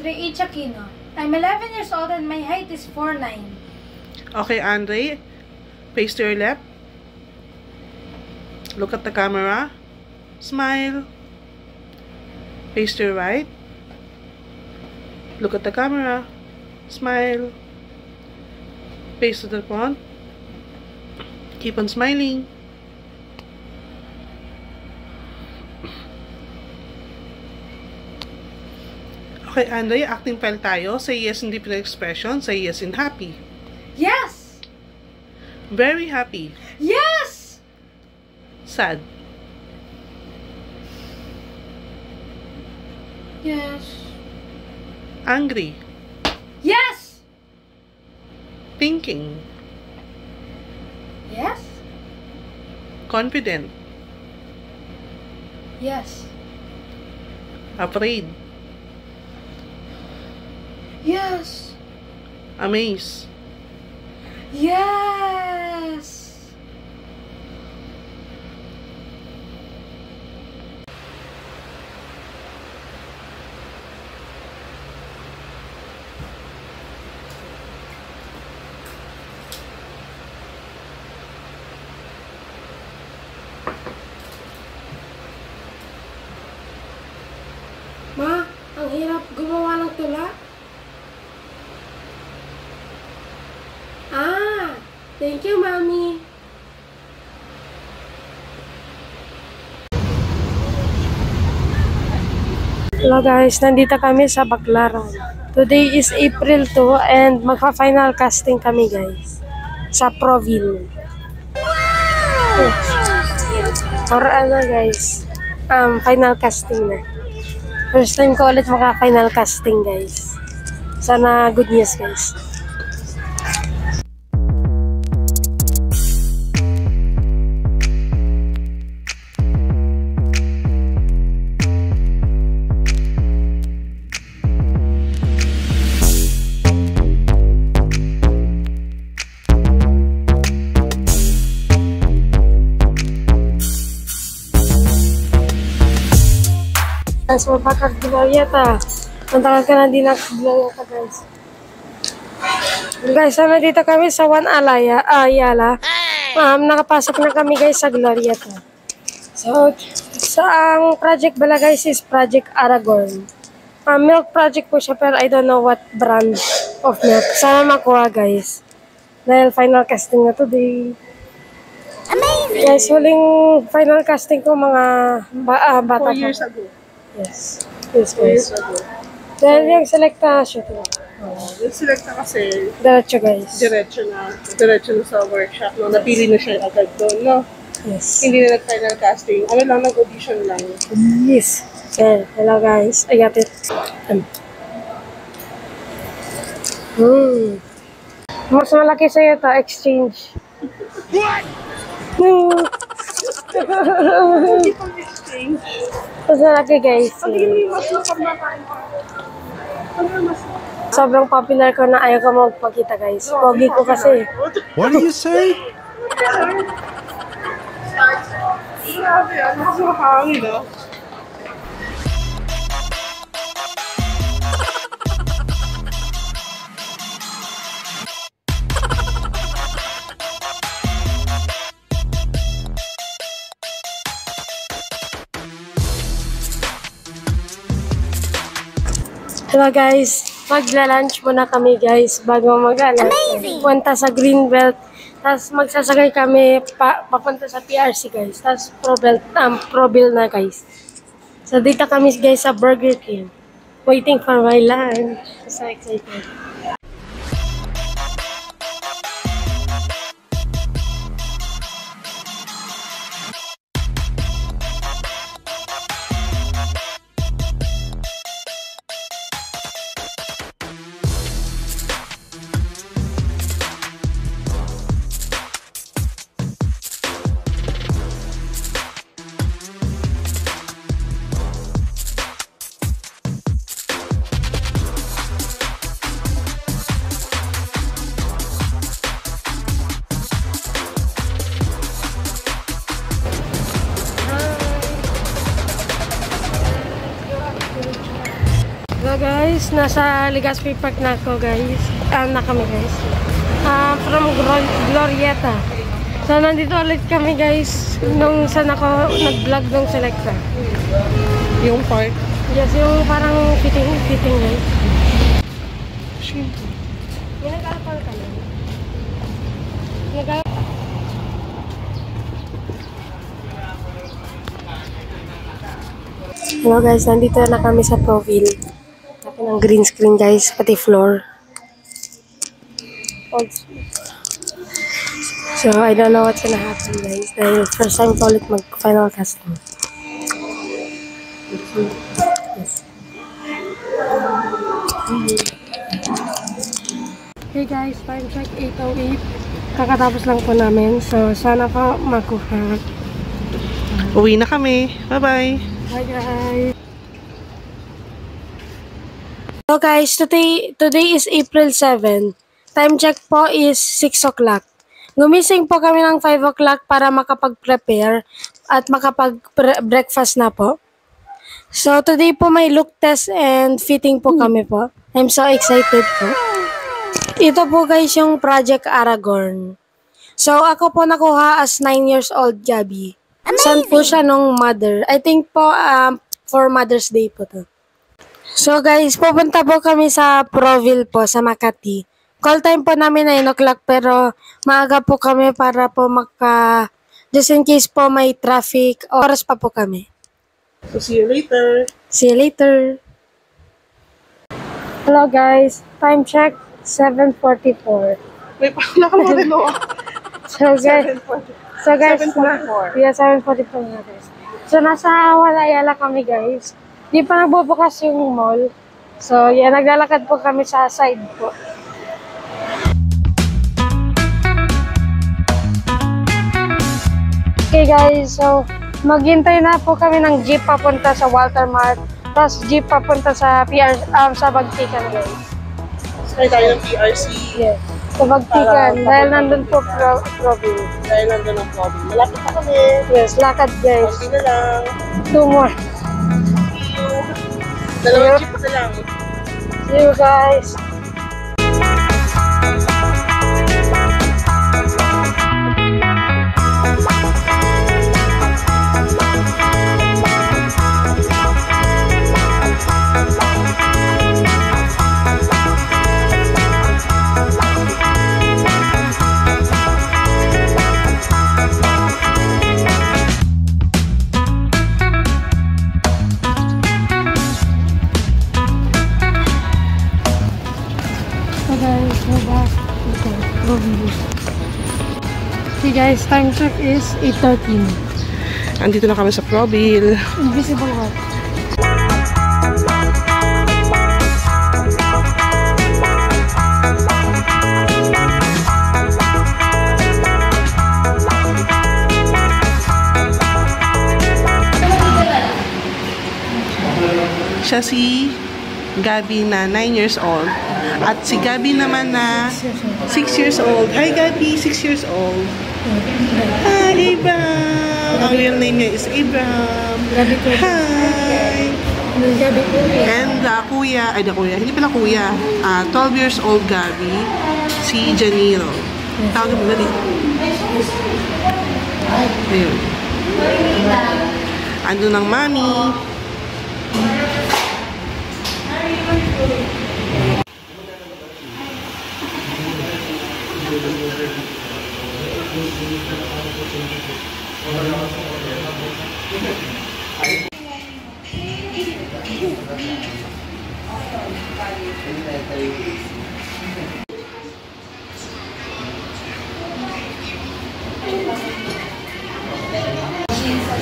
Andre H. Aquino. I'm 11 years old and my height is 4'9". Okay, Andre. Face to your left. Look at the camera. Smile. Face to your right. Look at the camera. Smile. Face to the front. Keep on smiling. Okay, Andre, acting file tayo. Say yes in different expression. Say yes in happy. Yes! Very happy. Yes! Sad. Yes. Angry. Yes! Thinking. Yes? Confident. Yes. Afraid. Yes. Amazed. Yes. Ma, ang hirap gumawa ng tula. Ah, thank you, Mommy. Hello guys, nandito kami sa Baclaran. Today is April 2 and magpa-final casting kami guys sa Proville. Or ano guys, final casting na. First time ko ulit maka-final casting guys. Sana good news guys. Guys, mapakag-Glorieta. Mantakal ka na din ang Glorieta, guys. Guys, sana dito kami sa One Ayala. Nakapasok na kami, guys, sa Glorieta. So, ang project bala, guys, is Project Aragorn. Milk project po siya, pero I don't know what brand of milk. Sana makuha, guys. Dahil final casting na today. Amazing! Guys, huling final casting ko mga bata 4 years ago. Yes. Yes, guys. Dahil yung selecta shoot mo. Yung selecta kasi Diretso, guys. diretso na sa workshop. No? Napili na siya agad doon, no? Yes. Hindi na nag-final casting. Ano lang, nag-audition lang. Yes. Okay. Hello, guys. I got it. Mas malaki sa'yo ito. Exchange. What? Hindi pang exchange. Mas malaki, guys. Sobrang popular ko na ayaw ko magpakita, guys. Pogi ko kasi. What do you say? Grabe, ano so hangin, no? Hello guys, magla-lunch muna kami guys bago punta sa Greenbelt. Tapos magsasagay kami papunta sa PRC guys. Tapos Proville na guys. So dito kami guys sa Burger King. Waiting for my lunch. So excited. guys, nasa Legazpi Park na ako guys. Na kami guys. From Glorieta. So nandito ulit kami guys nung saan ako nag-vlog nung Selecta. Yung park. Yes, yung parang fitting guys. Shit. May nag-alapal ka na. Hello guys, nandito na kami sa Proville. Tapos ng green screen guys, pati floor. So I don't know what's gonna happen guys. Dahil first time ko ulit mag-final casting. Yes. Hey guys, time check 8:08. Kakatapos lang po namin. So sana po makuha. Uwi na kami. Bye-bye. Hi guys. So guys, today is April 7. Time check po is 6 o'clock. Gumising po kami ng 5 o'clock para makapag-prepare at makapag-breakfast na po. So today po may look test and fitting po kami po. I'm so excited po. Ito po guys yung Project Aragorn. So ako po nakuha as 9 years old Gabi. Saan po siya nung mother? I think po for Mother's Day po to. So guys, pupunta po kami sa Proville po, sa Makati. Call time po namin 9 o'clock pero maaga po kami para po just in case po may traffic, oras pa po kami. So see you later. See you later. Hello guys, time check 7:44. May pala ka mo rin o. So guys, 7:44. Yeah, 7:44 na guys. So nasa Walayala kami guys. Di pa nagbubukas yung mall. So yeah, naglalakad po kami sa side po. Okay guys, so maghintay na po kami ng jeep papunta sa Walter Mart. Tapos jeep papunta sa sa Bagtikan guys. Sakay tayo ng PRC. Yeah. Sa Bagtikan, dahil nandun po Proville. Dahil nandun ang Proville. Malapit na kami. Yes, lakad guys. Konti na lang. 2 more. See you. Dalawang jeep na lang. See you guys. Okay guys, time check is 8:13. Andito na kami sa Proville. Invisible Heart. Siya si Gabi na 9 years old. At si Gabi naman na 6 years old. Hi Gabi, 6 years old. Hi Abraham. Ang real name niya is Abraham. Gabi po. Hi. Gabi po. And kuya, hindi pala kuya. 12 years old Gabi. Si Janilo. Tawag mo dali. Ayun. Ando ng mami.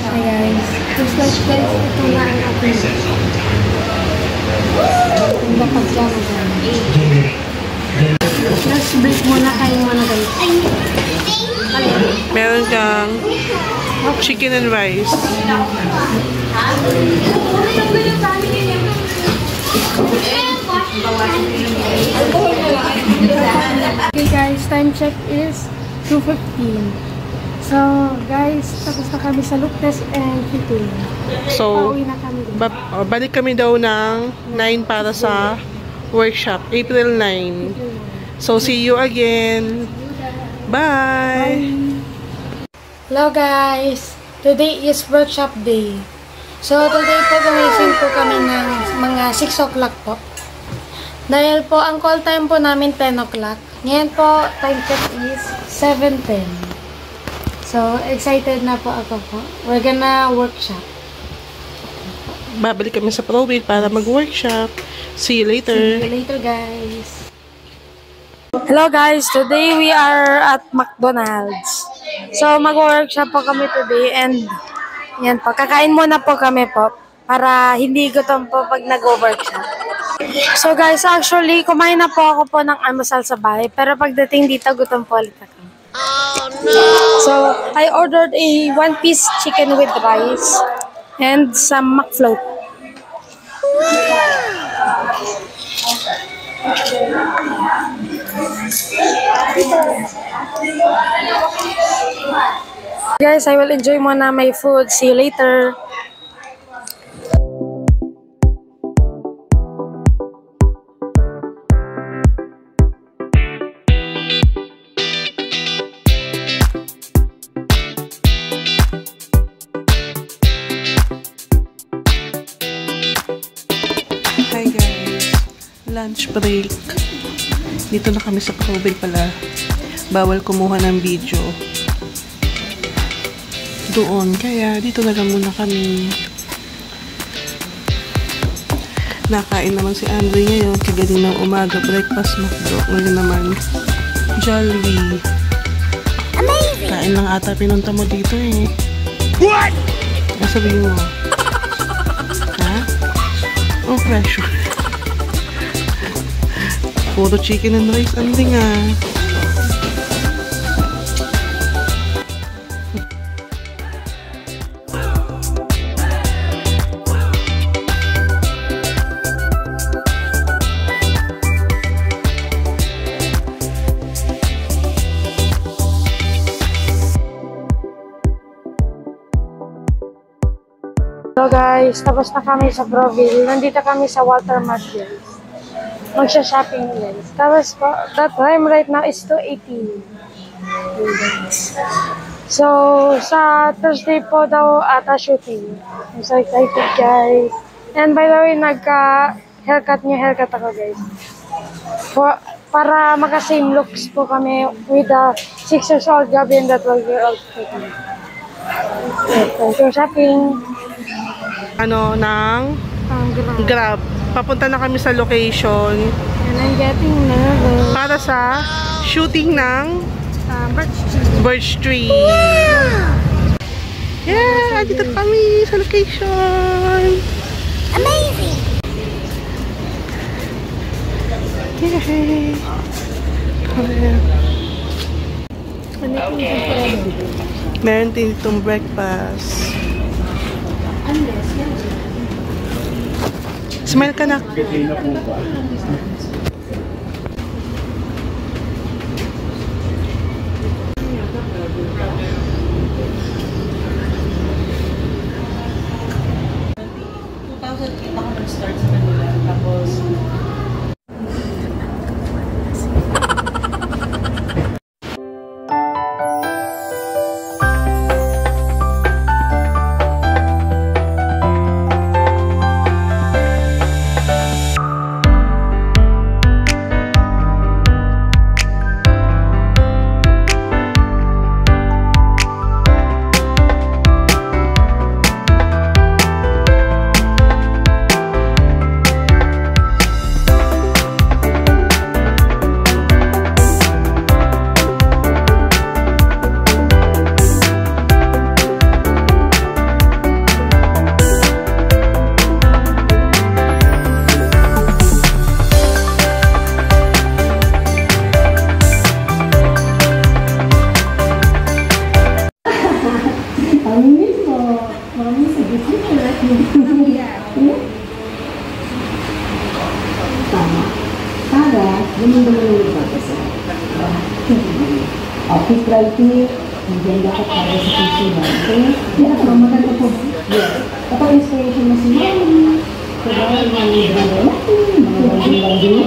Hi guys. Just like guys, ito na ang ating pagkama dyan. Let's break muna kayo muna guys. Meron kang chicken and rice. Okay guys, time check is 2:15. So guys, tapos na kami sa look test and fitting. So, Pauwi na kami. balik kami daw ng 9 para sa workshop, April 9. So, see you again. Bye! Hello guys! Today is workshop day. So, today po gumising po kami ng mga 6 o'clock po. Dahil po, ang call time po namin 10 o'clock. Ngayon po, time check is 7:10. So, excited na po ako po. We're gonna workshop. Babalik kami sa ProWheel para mag-workshop. See you later. See you later guys. Hello guys, today we are at McDonald's. So mag-workshop po kami today and yan po, kakain muna po kami po para hindi gutom po pag nag-workshop. So guys, actually kumain na po ako po ng almusal sa bahay pero pagdating dito gutom po ulit ako. Oh no! So I ordered a 1-piece chicken with rice and some McFloat. Guys, I will enjoy muna my food. See you later. Hi guys, lunch break. Dito na kami sa ProWheel pala. Bawal kumuha ng video doon, kaya dito na lang muna kami. Nakain naman si Andre ngayon, kagaling ng umaga, breakfast McDo. Ngayon naman, Jollibee. Amazing! Kain lang ata pinunta mo dito eh. What? Sabihin mo. Ha? Oh, pressure. Puro chicken and rice, Andre nga. Hello guys, tapos na kami sa ProWheel. Nandito kami sa Walter Mart guys. Magsha-shopping guys. Tapos po, that time right now is 2:18. So, sa Thursday po daw ata shooting. I'm so excited guys. And by the way, nagka-haircut ako guys. Para maka-same looks po kami with the 6 years old Gabby and the 12-year-old Katie. Thank you shopping. Ng Grab. Papunta na kami sa location. And I'm getting nervous. Para sa shooting ng Birch Tree. Yeah! Dito kami sa location. Amazing! Yay! Meron din itong breakfast. Smile ka na. Office writing, hindi dapat para sa consumer. Okay? Yan, maganda po. Yes. Kapag inspiration mo si Mami, kaya mga brother natin, mga brother natin,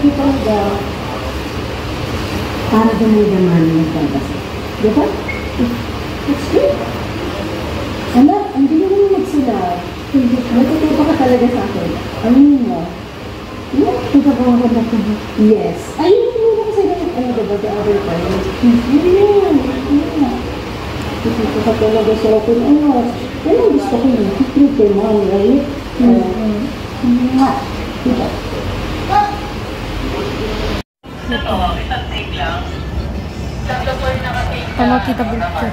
Kasi talaga, para damay-daman nagdadasal. Diba? That's good. Anak, ang galing mo magsulat. Natutupa ka talaga sa akin. Aminin mo. Tutagawa ko na ito. Yes. Ayun mo kasi ano diba, the other time. Ayun. Tutupa ka talaga sa akin. Ano gusto ko yun? True kay mom, right? Diba? Ano kita bulto?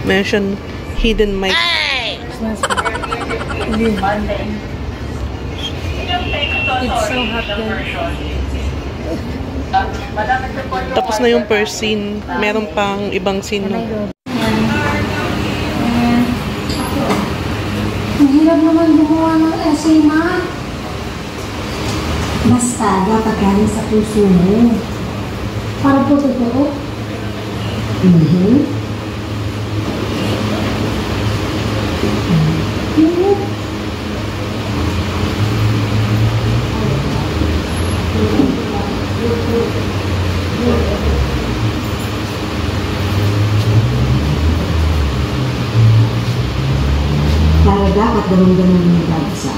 Mention hidden mic. It's so hot guys. Tapos na yung first scene. Meron pang ibang scene. No? Ang hirap naman gumawa ng essay, ma. Basta, dapat galing sa puso mo. Para po totoo. Para dapat damang-damang yung babasa.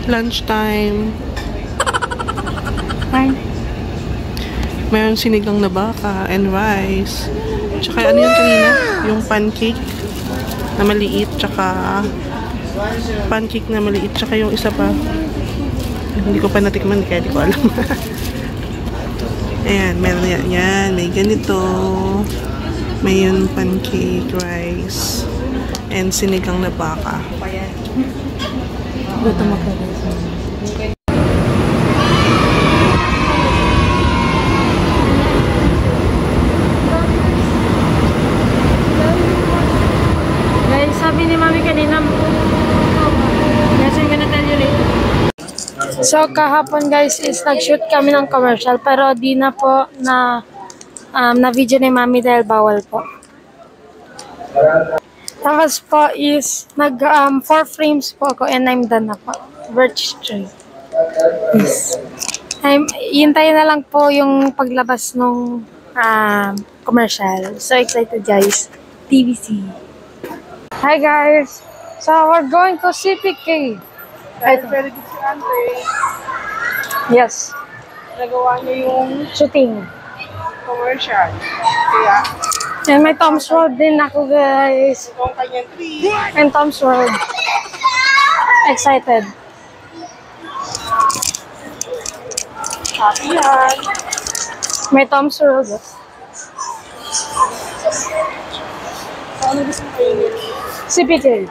Lunchtime. Fine. Meron sinigang na baka and rice. Tsaka ano yun kanina? Yung pancake na maliit. Tsaka pancake na maliit. Tsaka yung isa pa. Hindi ko pa natikman kaya hindi ko alam. Ayan, meron yan. Yan, may ganito. May yung pancake, rice, and sinigang na baka. Gutom ako guys. Guys, sabi ni Mami kanina, guys, I'm gonna tell you later. So, kahapon guys is nag-shoot kami ng commercial pero di na po na video ni Mami dahil bawal po. Tapos po is nag 4 frames po ako and I'm done na po. Birch tree. Yes. Hintayin na lang po yung paglabas nung commercial. So excited guys. TVC. Hi guys. So we're going to CPK. Very good si Ante. Yes. Nagawa niya yung Shooting. commercial. Kaya, And may Tom's World din ako guys. itong kanyang tree. And Tom's World. Excited. Happy yan. May Tom's World. Ano gusto mo kayo? CPK.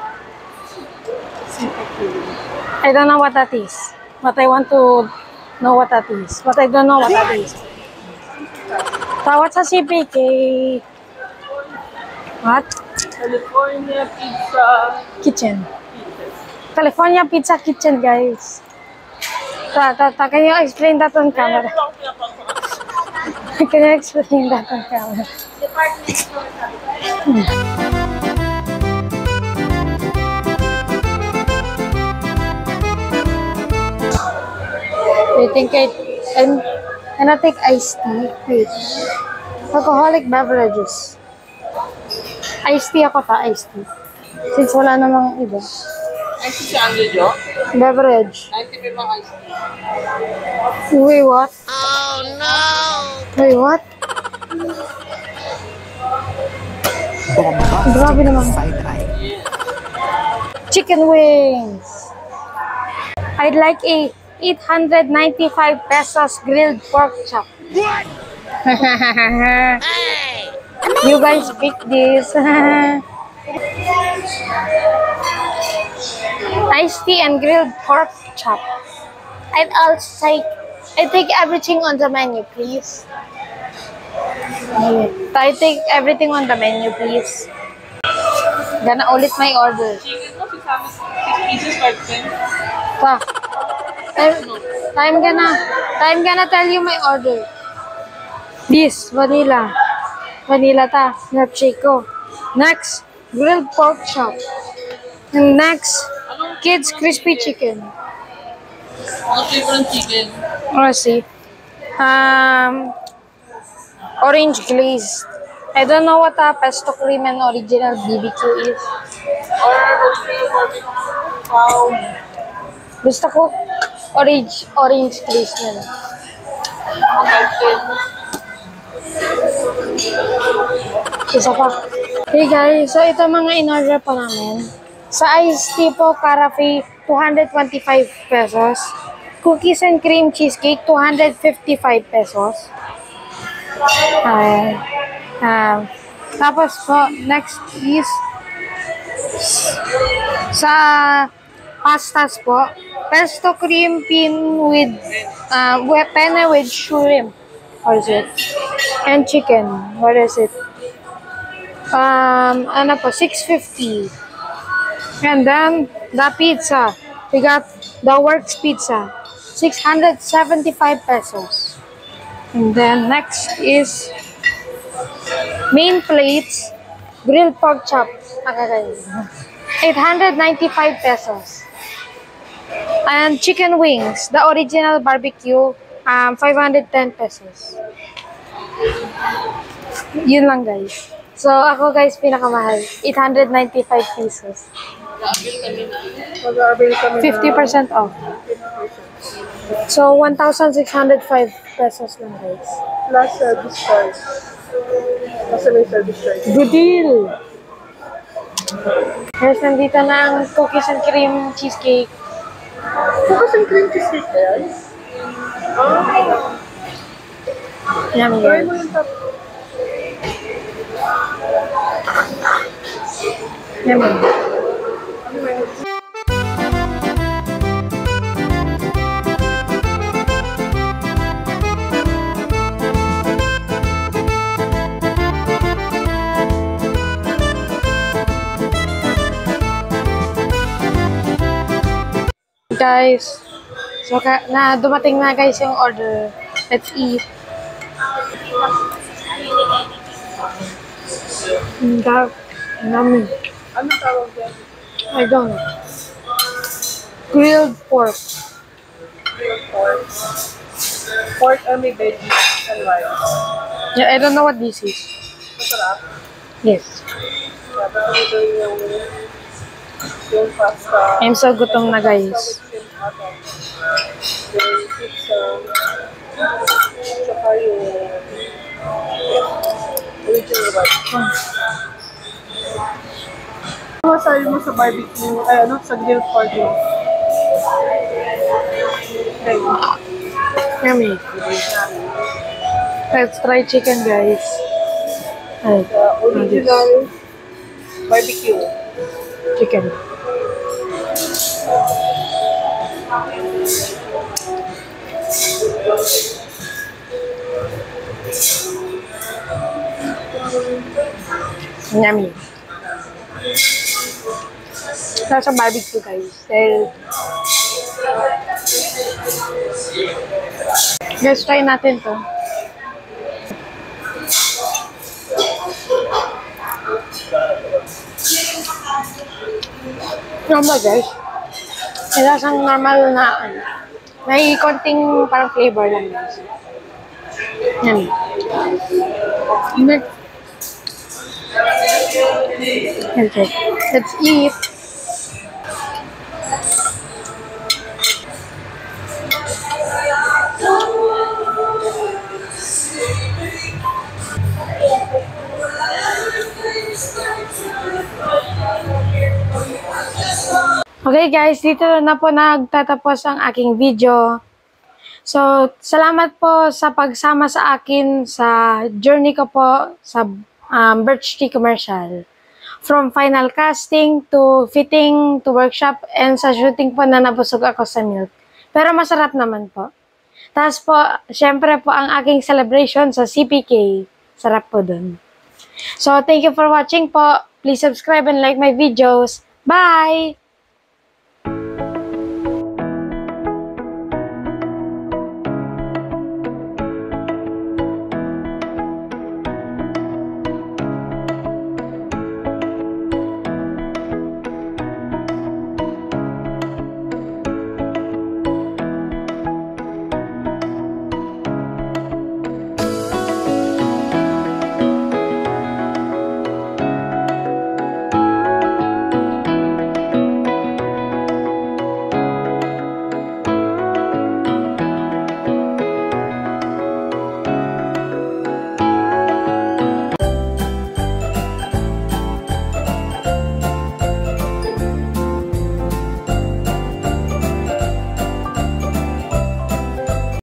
I don't know what that is. But I want to know what that is. But I don't know what that is. Tawat sa CPK. What? California Pizza. Kitchen. California Pizza Kitchen, guys. Can you explain that on camera? Can you explain that on camera? I think I'm gonna take iced tea. Wait. Alcoholic beverages. Iced tea ako iced tea. Since wala namang iba. Iced si Angelo Jo? Beverage. 90 mga iced tea. Wait, what? Oh, no! Wait, what? Grabe naman. Side-eye. Chicken wings. I'd like a 895 pesos grilled pork chop. What? You guys pick this. Iced tea and grilled pork chop. I take everything on the menu, please. I take everything on the menu, please. Gana ulit my order. Chicken mo, 6 pieces per 10. Pa. I'm gonna tell you my order. This, vanilla. Vanilla ta. Milkshake ko. Next, grilled pork chop. And next, kids crispy chicken. Ano flavor ng chicken? See. Orange glazed. I don't know what a pesto cream and original BBQ is. Or original barbecue? Wow. Gusto ko orange glazed na lang. Isa pa. Hey guys, so ito mga in-order po namin. Sa iced tea po, Carafe, 225 pesos. Cookies and cream cheesecake, 255 pesos. Tapos po, next is sa pastas po, pesto cream with penne with shrimp. What is it? And chicken. What is it? Ano po, 650. And then the pizza. We got the Works pizza, 675 pesos. And then next is main plates, grilled pork chop, 895 pesos. And chicken wings, the original barbecue, 510 pesos. Yun lang guys. So ako guys, pinakamahal, 895 pesos. 50% off. So 1,605 pesos lang guys. Plus service charge. Kasi may service charge. Good deal! Guys, nandito na ang cookies and cream cheesecake. Cookies and cream cheesecake ba yan? Yummy Try mo guys. yung top. Yummy. Guys, so dumating na guys yung order. Let's eat. Yummy. Anong tawag yan? I don't know. Grilled pork. Pork. Pork may veggies and rice. Yeah, I don't know what this is. Masarap. Yes. Tapos ito yung pasta. I'm so gutom na guys. Yung pizza. Tsaka yung original rice. Ano masabi mo sa barbecue? Ay, ano? Sa grilled pork mo? Okay. Yummy. Let's try chicken guys. Ay, Original barbecue. chicken. Yummy. Nasa barbecue guys. Guys, try natin to. Normal guys. Kaya siyang normal na may konting parang flavor lang guys. Yan. Okay. Let's eat. Okay guys, dito na po nagtatapos ang aking video. So, salamat po sa pagsama sa akin sa journey ko po sa birch tree commercial. From final casting to fitting to workshop and sa shooting po na nabusog ako sa milk. Pero masarap naman po. Tapos po, syempre po ang aking celebration sa CPK. Sarap po dun. So, thank you for watching po. Please subscribe and like my videos. Bye!